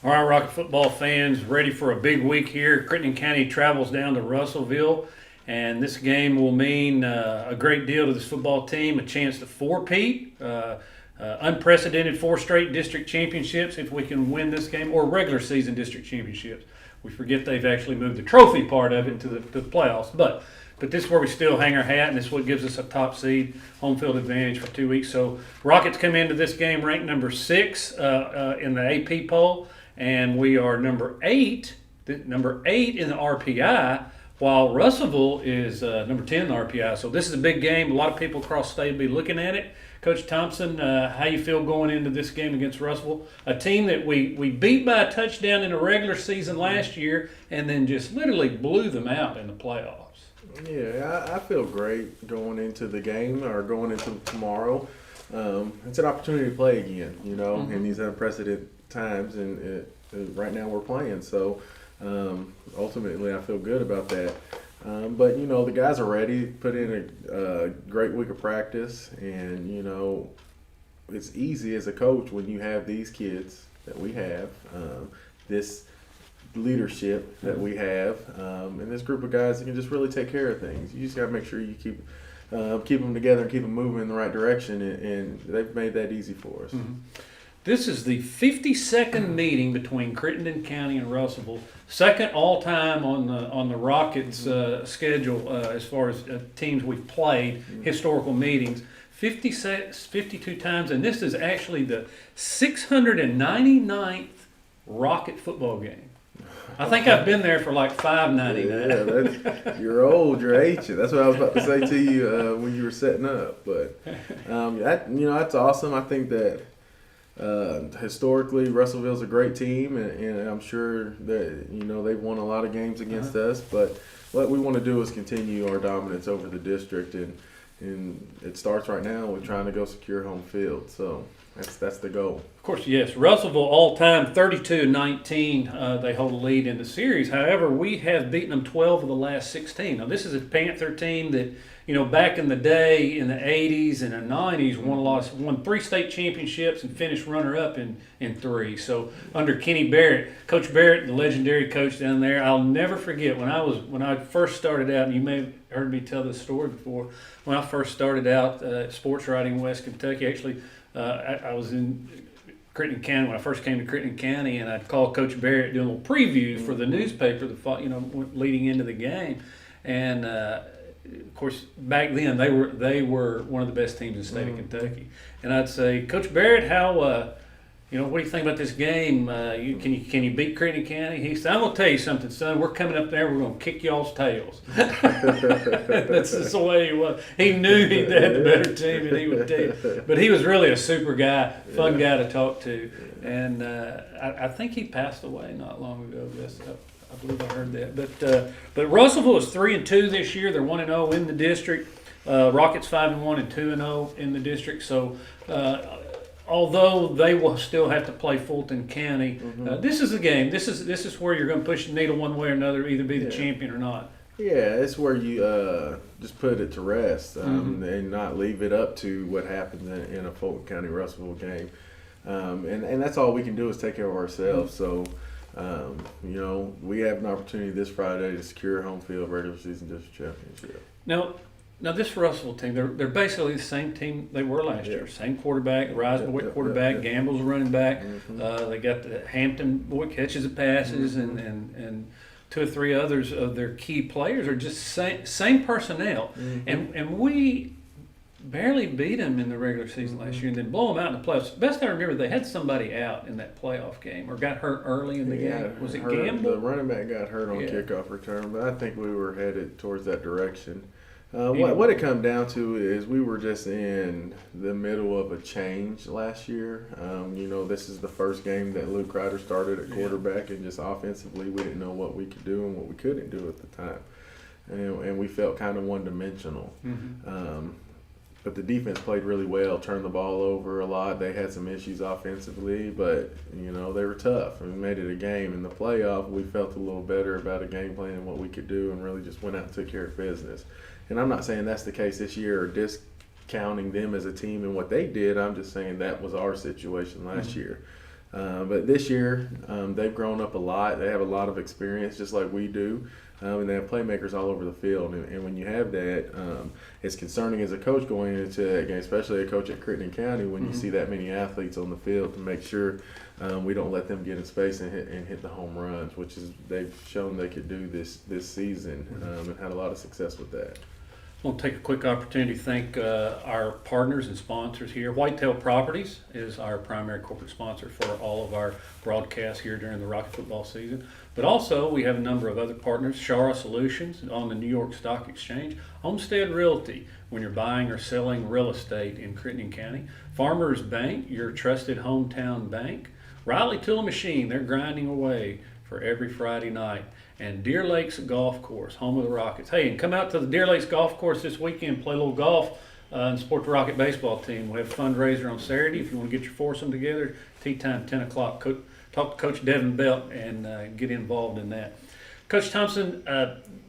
All right, Rocket football fans, ready for a big week here. Crittenden County travels down to Russellville, and this game will mean a great deal to this football team, a chance to four-peat, unprecedented 4 straight district championships if we can win this game, or regular season district championships. We forget they've actually moved the trophy part of it to the playoffs, but this is where we still hang our hat, and this is what gives us a top seed, home field advantage for 2 weeks. So Rockets come into this game ranked number 6 in the AP poll, and we are number 8 in the RPI, while Russellville is number 10 in the RPI. So this is a big game. A lot of people across the state will be looking at it. Coach Thompson, how you feel going into this game against Russellville? A team that we beat by a touchdown in the regular season last year and then just literally blew them out in the playoffs. Yeah, I feel great going into the game or going into tomorrow. It's an opportunity to play again, in these unprecedented times, and right now we're playing. So ultimately, I feel good about that. But the guys are ready. Put in a great week of practice, and it's easy as a coach when you have these kids that we have, this leadership that we have, and this group of guys that can just really take care of things. You just got to make sure you keep them together and keep them moving in the right direction, and they've made that easy for us. Mm-hmm. This is the 52nd meeting between Crittenden County and Russellville, second all-time on the Rockets' schedule as far as teams we've played, historical meetings. 52 times, and this is actually the 699th Rocket football game. I think I've been there for like 599. Yeah, you're old, you're ancient. That's what I was about to say to you when you were setting up. But that's awesome. I think that historically Russellville's a great team, and I'm sure that they've won a lot of games against us. But what we want to do is continue our dominance over the district, and it starts right now. We're trying to go secure home field. So that's the goal. Of course, yes. Russellville all-time 32-19. They hold the lead in the series. However, we have beaten them 12 of the last 16. Now, this is a Panther team that, back in the day in the 80s and the 90s, won 3 state championships and finished runner-up in 3. So under Kenny Barrett, Coach Barrett, the legendary coach down there, I'll never forget when I first started out, and you may have heard me tell this story before, when I first started out sports writing in West Kentucky. Actually, I was in Crittenden County when I first came to Crittenden County, and I'd call Coach Barrett doing a little preview for the newspaper, leading into the game, and of course back then they were one of the best teams in the state of Kentucky, and I'd say, Coach Barrett, how what do you think about this game? Can you beat Crittenden County? He said, I'm going to tell you something, son. We're coming up there. We're going to kick y'all's tails. That's just the way he was. He knew he had the better team, and he would tell you. But he was really a super guy, fun guy to talk to. And I think he passed away not long ago. I believe I heard that. But Russellville is 3-2 this year. They're 1-0 in the district. Rockets 5-1 and 2-0 in the district. So. Although they will still have to play Fulton County, this is a game. This is where you're going to push the needle one way or another, either be the champion or not. Yeah, it's where you just put it to rest and not leave it up to what happens in a Fulton County Russellville game. And that's all we can do is take care of ourselves. So, we have an opportunity this Friday to secure home field regular season district championship. Now this Russellville team, they're basically the same team they were last year. Same quarterback, Riseboy quarterback, Gamble's running back. They got the Hampton boy catches and passes, and 2 or 3 others of their key players are just same personnel. And we barely beat them in the regular season last year, and then blow them out in the playoffs. Best I remember, they had somebody out in that playoff game or got hurt early in the game. Was it Gamble? The running back got hurt on kickoff return, but I think we were headed towards that direction. What it come down to is we were just in the middle of a change last year. This is the first game that Luke Ryder started at quarterback, and just offensively we didn't know what we could do and what we couldn't do at the time. And we felt kind of one-dimensional. But the defense played really well, turned the ball over a lot. They had some issues offensively, but, they were tough. And we made it a game. In the playoff, we felt a little better about a game plan and what we could do, and really just went out and took care of business. And I'm not saying that's the case this year or discounting them as a team and what they did. I'm just saying that was our situation last year. But this year, they've grown up a lot. They have a lot of experience, just like we do. And they have playmakers all over the field. And when you have that, it's concerning as a coach going into that game, especially a coach at Crittenden County, when you see that many athletes on the field, to make sure we don't let them get in space and hit the home runs, which is they've shown they could do this season, and had a lot of success with that. We'll take a quick opportunity to thank our partners and sponsors here. Whitetail Properties is our primary corporate sponsor for all of our broadcasts here during the Rocky football season. But also, we have a number of other partners. Shara Solutions on the New York Stock Exchange. Homestead Realty, when you're buying or selling real estate in Crittenden County. Farmers Bank, your trusted hometown bank. Riley Tool Machine, they're grinding away for every Friday night. And Deer Lakes Golf Course, home of the Rockets. Hey, and come out to the Deer Lakes Golf Course this weekend, play a little golf, and support the Rocket baseball team. We have a fundraiser on Saturday if you want to get your foursome together. Tea time, 10 o'clock. Talk to Coach Devin Belt and get involved in that. Coach Thompson,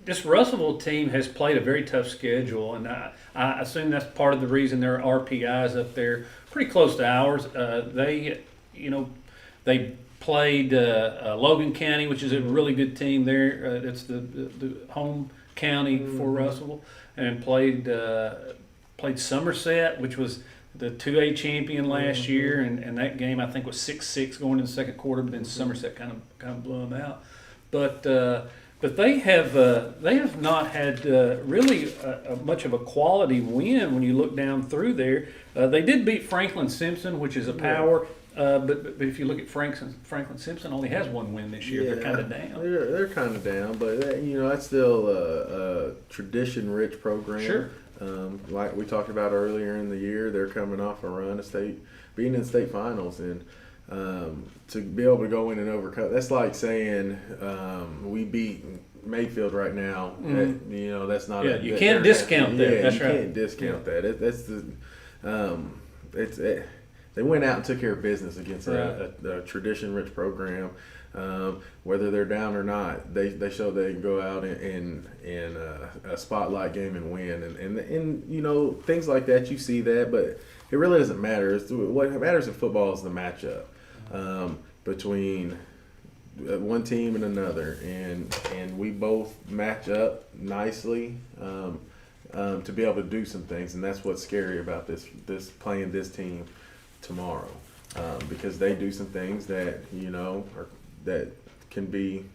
this Russellville team has played a very tough schedule, and I assume that's part of the reason their RPIs up there pretty close to ours. They played Logan County, which is a really good team there. It's the home county for Russellville, and played Somerset, which was the 2A champion last year, and that game I think was 6-6 going into the second quarter, but then Somerset kind of blew them out. But they have not had really much of a quality win when you look down through there. They did beat Franklin Simpson, which is a power. But if you look at Franklin Simpson only has one win this year. They're kind of down. They're kind of down, but that's still a tradition-rich program. Sure. Like we talked about earlier in the year, they're coming off a run of being in state finals, and to be able to go in and overcome. That's like saying we beat Mayfield right now. That's not. Yeah, you can't discount that. Yeah, that's you right. can't discount that. That's the. They went out and took care of business against a tradition-rich program. Whether they're down or not, they show they can go out in a spotlight game and win. And things like that, you see that, but it really doesn't matter. What matters in football is the matchup between one team and another, and we both match up nicely to be able to do some things, and that's what's scary about this playing this team tomorrow, because they do some things that that can be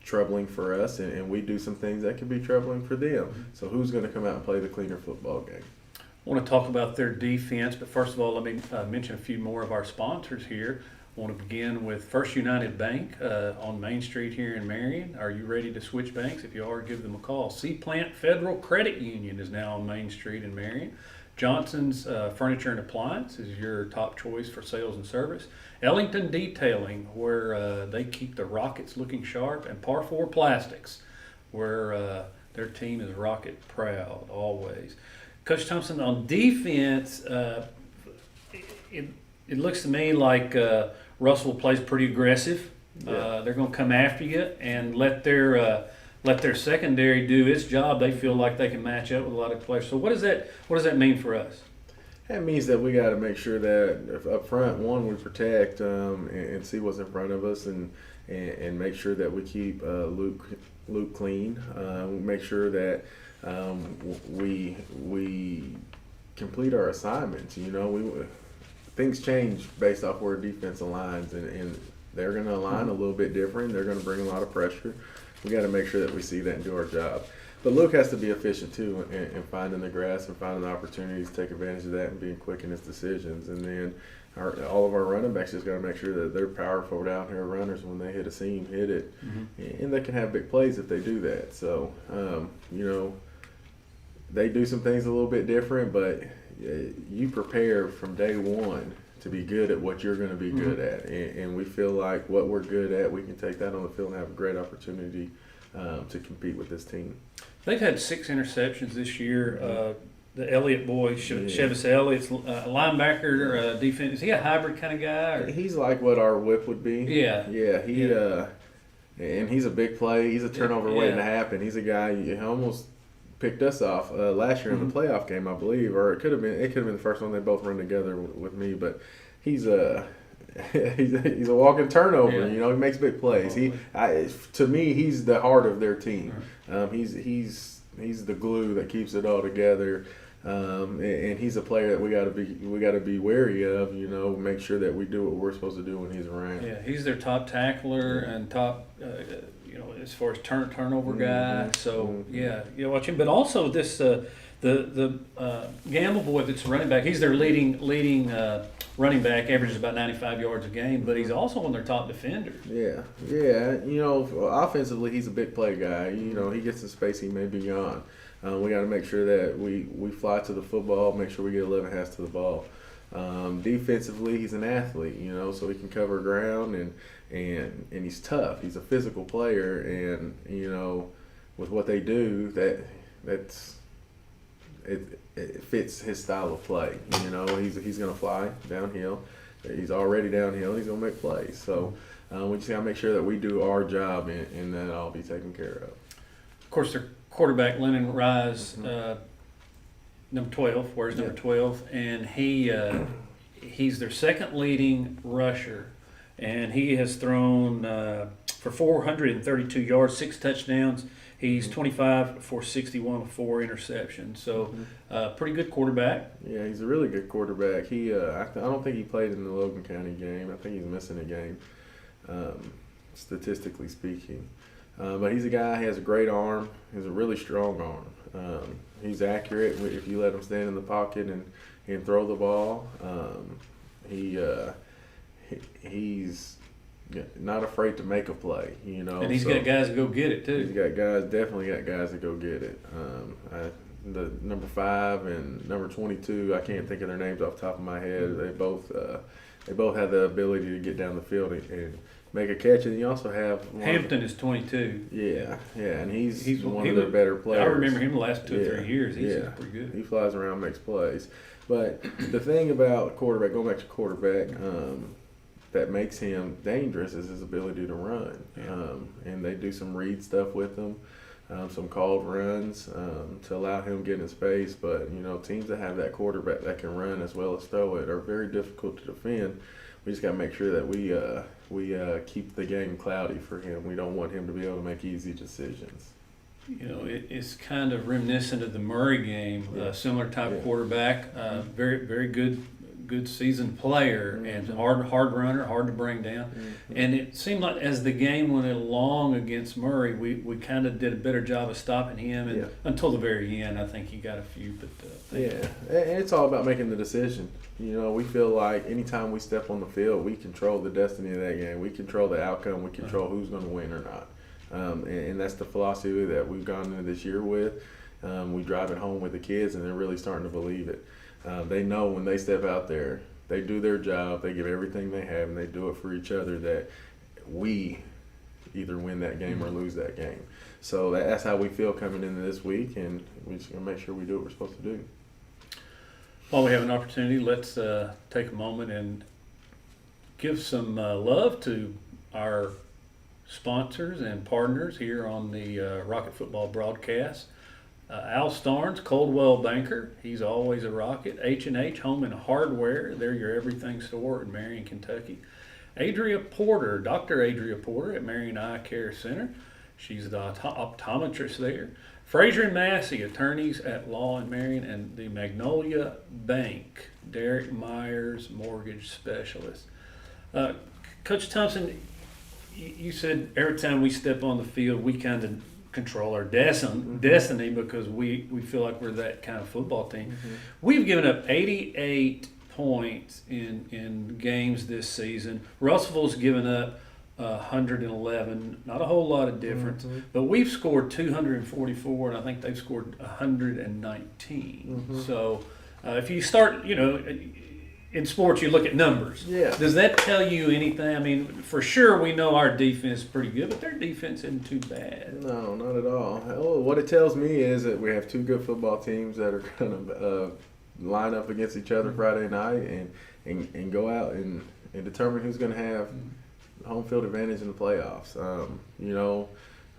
troubling for us, and we do some things that can be troubling for them. So who's going to come out and play the cleaner football game? I want to talk about their defense, but first of all, let me mention a few more of our sponsors here. I want to begin with First United Bank on Main Street here in Marion. Are you ready to switch banks? If you are, give them a call. Sea-Plant Federal Credit Union is now on Main Street in Marion. Johnson's Furniture and Appliance is your top choice for sales and service. Ellington Detailing, where they keep the Rockets looking sharp. And Par 4 Plastics, where their team is Rocket proud always. Coach Thompson, on defense, it looks to me like Russell plays pretty aggressive. Yeah. They're going to come after you and let their secondary do its job. They feel like they can match up with a lot of players. So what does that mean for us? That means that we got to make sure that up front, one, we protect and see what's in front of us, and make sure that we keep Luke clean. Make sure that we complete our assignments. Things change based off where defense aligns, and they're going to align a little bit different. They're going to bring a lot of pressure. We got to make sure that we see that and do our job. But Luke has to be efficient too in finding the grass and finding the opportunities to take advantage of that and being quick in his decisions. And then all of our running backs just got to make sure that they're powerful down here runners when they hit a seam, hit it, and they can have big plays if they do that. So they do some things a little bit different, but you prepare from day one to be good at what you're going to be good at, and we feel like what we're good at, we can take that on the field and have a great opportunity to compete with this team. They've had 6 interceptions this year. The Elliott boy, Chevis Elliott's linebacker, defense. Is he a hybrid kind of guy? Or? He's like what our whip would be. Yeah. Yeah. And he's a big play. He's a turnover waiting to happen. He's a guy he almost picked us off last year in the playoff game, I believe, or it could have been the first one. They both run together with me, but he's he's a walking turnover. Yeah. You know, he makes big plays. To me, he's the heart of their team. He's the glue that keeps it all together. And he's a player that we got to be wary of. You know, make sure that we do what we're supposed to do when he's around. Yeah, he's their top tackler and top, as far as turnover guy. So yeah, you watch him. But also this the Gamble boy that's running back. He's their leading running back. Averages about 95 yards a game. But he's also one of their top defenders. Yeah. You know, offensively, he's a big play guy. You know, he gets in space he may be gone. We got to make sure that we fly to the football, make sure we get 11 hands to the ball. Defensively, he's an athlete, you know, so he can cover ground and he's tough. He's a physical player, and you know, with what they do, it fits his style of play. You know, he's going to fly downhill. He's already downhill. He's going to make plays. So we just got to make sure that we do our job, and that all be taken care of. Of course, their quarterback Lennon Rise, number 12, wears number 12, and he's their second leading rusher, and he has thrown for 432 yards, 6 touchdowns. He's 25 for 61 with 4 interceptions. So, pretty good quarterback. Yeah, he's a really good quarterback. I don't think he played in the Logan County game. I think he's missing a game, statistically speaking. But he's a guy. He has a great arm. He has a really strong arm. He's accurate if you let him stand in the pocket and throw the ball. He's not afraid to make a play, you know. And he's got guys to go get it too. He's got definitely got guys to go get it. The number 5 and number 22, I can't think of their names off the top of my head. They both have the ability to get down the field and make a catch. And you also have Hampton is 22. Yeah, and he's one of their better players. I remember him the last 2 or 3 years. He's pretty good. He flies around, makes plays. But the thing about quarterback, going back to quarterback, that makes him dangerous is his ability to run. Yeah. And they do some read stuff with him, some called runs to allow him to get in space. But, you know, teams that have that quarterback that can run as well as throw it are very difficult to defend. We just got to make sure that we keep the game cloudy for him. We don't want him to be able to make easy decisions. You know, it's kind of reminiscent of the Murray game, similar type quarterback, very, very good seasoned player, and hard runner, hard to bring down. And it seemed like as the game went along against Murray, we kind of did a better job of stopping him, and until the very end, I think he got a few. But and it's all about making the decision. You know, we feel like anytime we step on the field, we control the destiny of that game. We control the outcome. We control who's going to win or not. And that's the philosophy that we've gone into this year with. We drive it home with the kids, and they're really starting to believe it. They know when they step out there, they do their job, they give everything they have, and they do it for each other, that we either win that game or lose that game. So that's how we feel coming into this week, and we're just going to make sure we do what we're supposed to do. While we have an opportunity, let's take a moment and give some love to our sponsors and partners here on the Rocket Football broadcast. Al Starnes, Coldwell Banker, he's always a Rocket. H&H Home and Hardware, they're your everything store in Marion, Kentucky. Adria Porter, Dr. Adria Porter at Marion Eye Care Center. She's the optometrist there. Fraser and Massey, attorneys at law in Marion, and the Magnolia Bank, Derek Myers, mortgage specialist. Coach Thompson, you said every time we step on the field, we kind of control our destiny because we feel like we're that kind of football team. We've given up 88 points in games this season. Russellville's given up 111, not a whole lot of difference, but we've scored 244, and I think they've scored 119. So if you start, you know, in sports, you look at numbers. Yeah. Does that tell you anything? I mean, for sure, we know our defense is pretty good, but their defense isn't too bad. No, not at all. Oh, what it tells me is that we have 2 good football teams that are going to line up against each other Friday night and go out and determine who's going to have home field advantage in the playoffs. You know,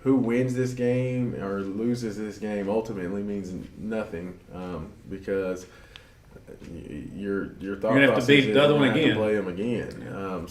who wins this game or loses this game ultimately means nothing because your thought You're gonna have to process beat is the other you're one gonna have again. to play them again.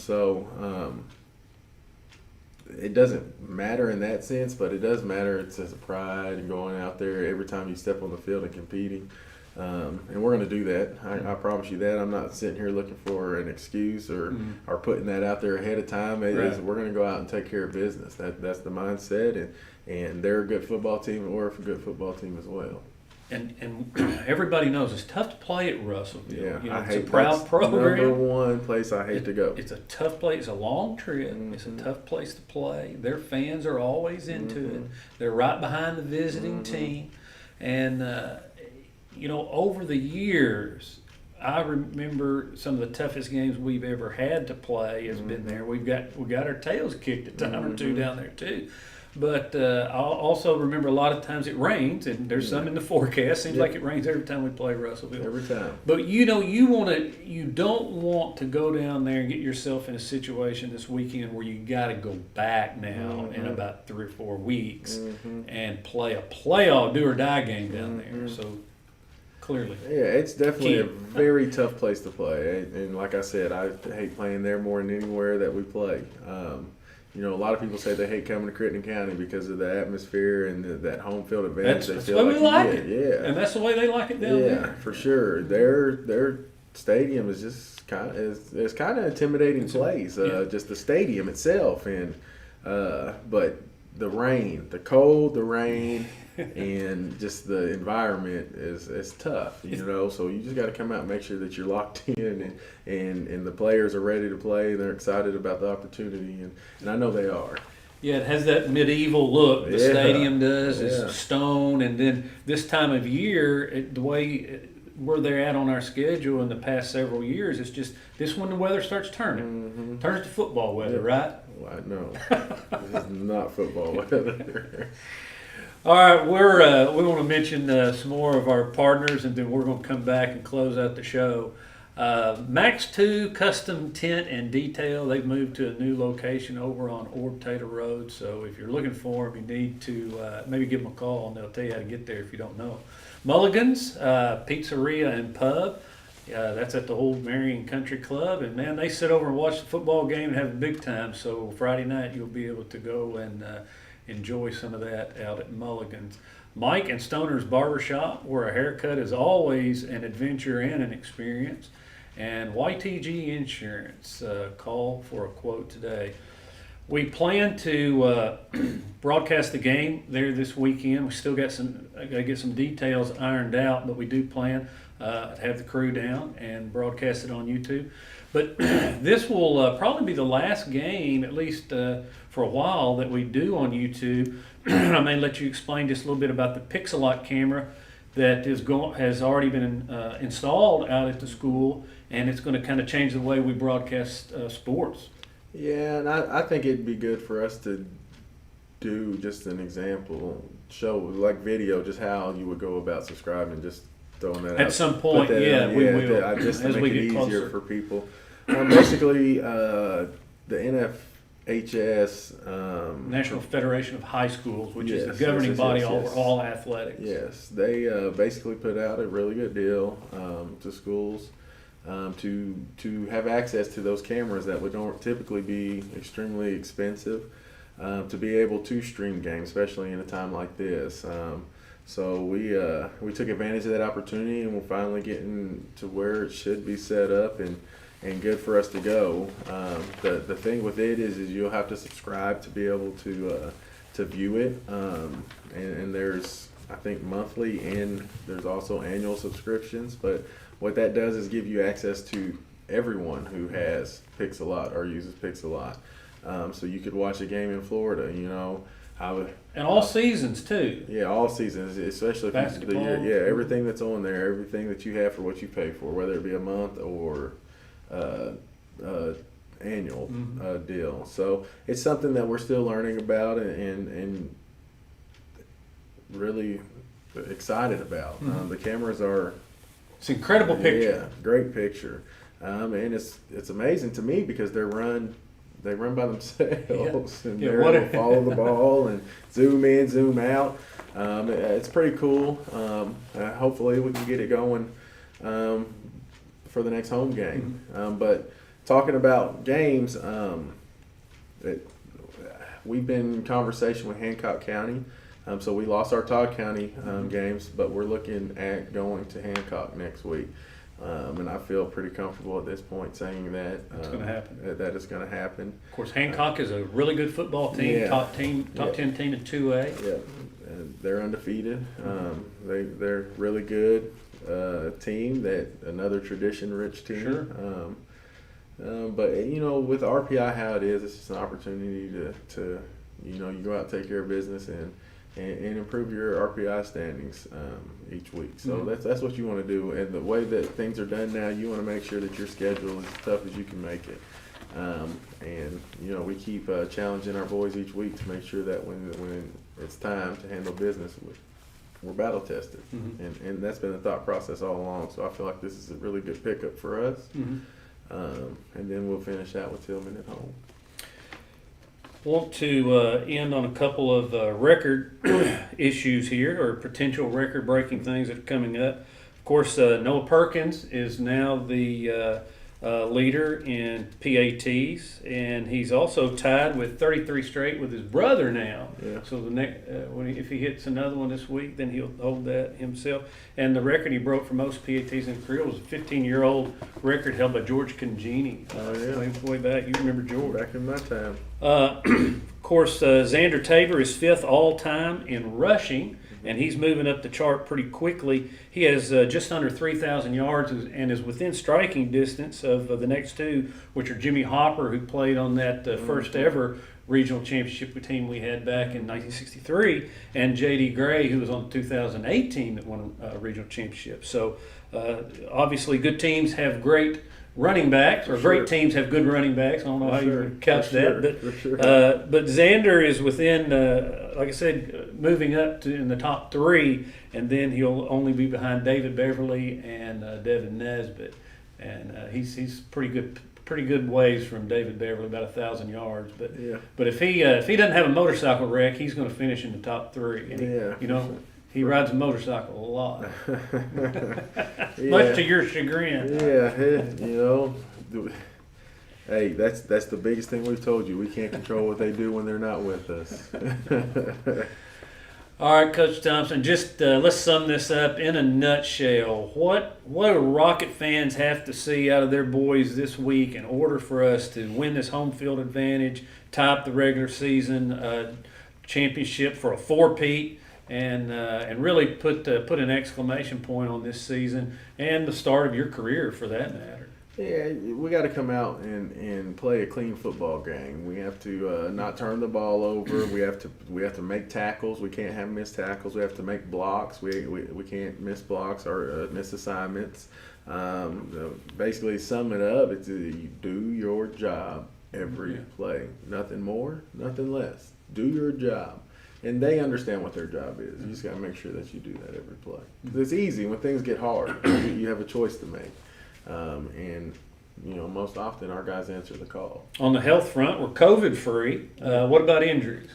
It doesn't matter in that sense, but it does matter. It's as a pride and going out there every time you step on the field and competing. And we're going to do that. I promise you that. I'm not sitting here looking for an excuse or putting that out there ahead of time. It is, we're going to go out and take care of business. That's the mindset, and they're a good football team, and we're a good football team as well. And everybody knows it's tough to play at Russellville. Yeah, you know, I it's hate a proud program. Number one place I hate to go. It's a tough place. It's a long trip. It's a tough place to play. Their fans are always into it. They're right behind the visiting team. And, you know, over the years, I remember some of the toughest games we've ever had to play has been there. We got our tails kicked a time or two down there too. But I also remember a lot of times it rains, and there's some in the forecast. Seems like it rains every time we play Russellville. Every time. But you know, you don't want to go down there and get yourself in a situation this weekend where you got to go back now in about 3 or 4 weeks and play a playoff do or die game down there. So clearly, yeah, it's definitely a very tough place to play. And like I said, I hate playing there more than anywhere that we play. You know, a lot of people say they hate coming to Crittenden County because of the atmosphere and that home field advantage. that's they the feel way we like you it. get. Yeah, And that's the way they like it down there. Yeah, for sure. Their stadium is just kind of it's kind of intimidating place. Just the stadium itself, and but the rain, the cold, the rain, and just the environment is tough. You know, so you just got to come out and make sure that you're locked in, and the players are ready to play. And they're excited about the opportunity, and I know they are. Yeah, it has that medieval look. The stadium does. Yeah. It's stone, and then this time of year, the way where they're at on our schedule in the past several years, it's just this when the weather starts turning, turns to football weather, right? Well, no, this is not football weather. All right, we want to mention some more of our partners, and then we're going to come back and close out the show. Max 2 Custom Tent and Detail, they've moved to a new location over on Orb Tater Road, so if you're looking for them, you need to maybe give them a call, and they'll tell you how to get there if you don't know. Mulligan's Pizzeria and Pub, that's at the Old Marion Country Club, and man, they sit over and watch the football game and have a big time, so Friday night you'll be able to go and enjoy some of that out at Mulligan's. Mike and Stoner's Barbershop, where a haircut is always an adventure and an experience. And YTG Insurance, call for a quote today. We plan to broadcast the game there this weekend. We still got to get some details ironed out, but we do plan to have the crew down and broadcast it on YouTube. But this will probably be the last game, at least for a while, that we do on YouTube. I may let you explain just a little bit about the Pixelot camera that has already been installed out at the school, and it's going to kind of change the way we broadcast sports. Yeah, and I think it'd be good for us to do just an example, show like video, just how you would go about subscribing, just throwing that out. At some point, yeah, we will. Just to as make we it get easier closer. for people. Basically, the NFHS National Federation of High Schools, which is Yes, the governing yes, body yes, over yes. all athletics. Yes, they basically put out a really good deal to schools to have access to those cameras that would typically be extremely expensive to be able to stream games, especially in a time like this. So we took advantage of that opportunity, and we're finally getting to where it should be set up and good for us to go. The thing with it is you'll have to subscribe to be able to view it, and there's I think monthly and there's also annual subscriptions. But what that does is give you access to everyone who has Pixelot or uses Pixelot. So you could watch a game in Florida, you know. And all seasons too. Yeah, all seasons, especially if Basketball. everything that's on there, everything that you have for what you pay for, whether it be a month or annual deal. So it's something that we're still learning about and really excited about. The cameras are. It's an incredible picture. Yeah, great picture, and it's amazing to me because they run by themselves and they're able to follow the ball and zoom in, zoom out. It's pretty cool. Hopefully we can get it going for the next home game. But talking about games, we've been in conversation with Hancock County. So we lost our Todd County games, but we're looking at going to Hancock next week. And I feel pretty comfortable at this point saying that it's going to happen. That is going to happen. Of course, Hancock is a really good football team, Yeah. top 10 team in 2A. Yeah, they're undefeated. They're really good team. That another tradition-rich team. Sure. But with RPI how it is, it's just an opportunity to you go out and take care of business and improve your RPI standings each week. So that's what you want to do. And the way that things are done now, you want to make sure that your schedule is as tough as you can make it. And we keep challenging our boys each week to make sure that when it's time to handle business, we're battle tested. And that's been the thought process all along. So I feel like this is a really good pickup for us. And then we'll finish out with Tillman at home. Want to end on a couple of record issues here, or potential record-breaking things that are coming up. Of course, Noah Perkins is now the leader in PATs, and he's also tied with 33 straight with his brother now. Yeah. So the next, if he hits another one this week, then he'll hold that himself. And the record he broke for most PATs in his career was a 15-year-old record held by George Congini. Oh yeah, Way back. You remember George? Back in my time. Of course, Xander Tabor is 5th all-time in rushing, and he's moving up the chart pretty quickly. He has just under 3,000 yards and is within striking distance of the next two, which are Jimmy Hopper, who played on that first ever regional championship team we had back in 1963, and J.D. Gray, who was on the 2008 team that won a regional championship. So obviously good teams have great running backs, or great teams have good running backs. I don't know how you would couch that, but Xander is within, like I said, moving up to in the top 3, and then he'll only be behind David Beverly and Devin Nesbitt, and he's pretty good ways from David Beverly, about 1,000 yards. But if he doesn't have a motorcycle wreck, he's going to finish in the top 3. And he rides a motorcycle a lot, much to your chagrin. Hey, that's the biggest thing we've told you. We can't control what they do when they're not with us. All right, Coach Thompson, just let's sum this up in a nutshell. What do Rocket fans have to see out of their boys this week in order for us to win this home field advantage, tie up the regular season championship for a 4-peat, and really put an exclamation point on this season and the start of your career, for that matter? Yeah, we got to come out and play a clean football game. We have to not turn the ball over. We have to make tackles. We can't have missed tackles. We have to make blocks. We can't miss blocks or miss assignments. Basically, sum it up, it's you do your job every play. Nothing more, nothing less. Do your job. And they understand what their job is. You just got to make sure that you do that every play. 'Cause it's easy when things get hard. You have a choice to make. And most often our guys answer the call. On the health front, we're COVID-free. What about injuries?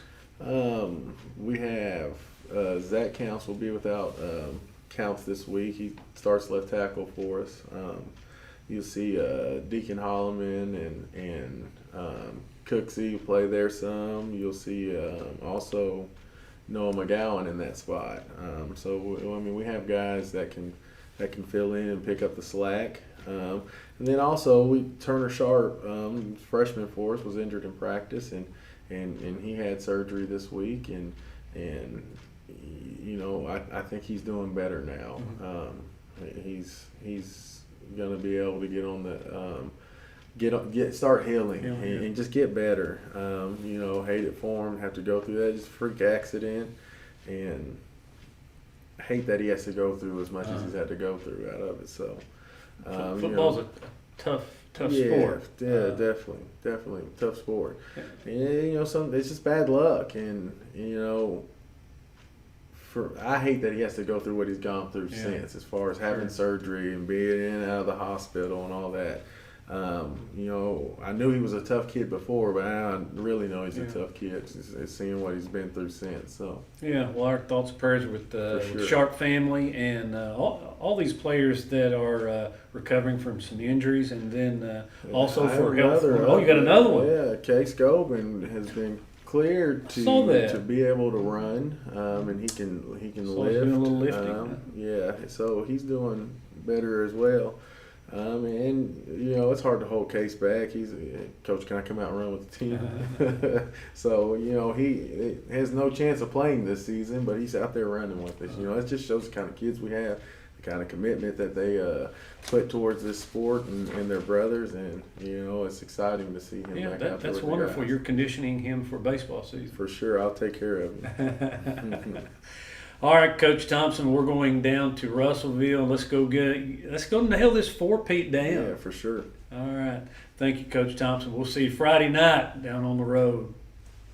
We have Zach Counts will be without Counts this week. He starts left tackle for us. You'll see Deacon Holloman and Cooksey play there some. You'll see also Noah McGowan in that spot. So we have guys that can fill in and pick up the slack. And then also Turner Sharp, freshman for us, was injured in practice, and he had surgery this week, and I think he's doing better now. He's gonna be able to get on the start healing and just get better. Hate it for him, have to go through that, just a freak accident, and hate that he has to go through as much as he's had to go through out of it. So football's a tough sport. Yeah, definitely tough sport. And it's just bad luck, and I hate that he has to go through what he's gone through since, as far as having surgery and being in and out of the hospital and all that. I knew he was a tough kid before, but I really know he's a tough kid. Just seeing what he's been through since. So yeah, well, our thoughts and prayers with sure. with Sharp family and all these players that are recovering from some injuries, and then also for health. Oh, you got another one. Yeah, Case Gobin has been cleared to be able to run, and he can So lift. he's doing a little lifting. Yeah, so he's doing better as well. And it's hard to hold Case back. He's coach. Can I come out and run with the team? So he has no chance of playing this season, but he's out there running with us. It just shows the kind of kids we have, the kind of commitment that they put towards this sport and their brothers, and it's exciting to see him back out there. That's wonderful. You're conditioning him for baseball season. For sure, I'll take care of him. All right, Coach Thompson, we're going down to Russellville. Let's go nail this 4-peat down. Yeah, for sure. All right. Thank you, Coach Thompson. We'll see you Friday night down on the road.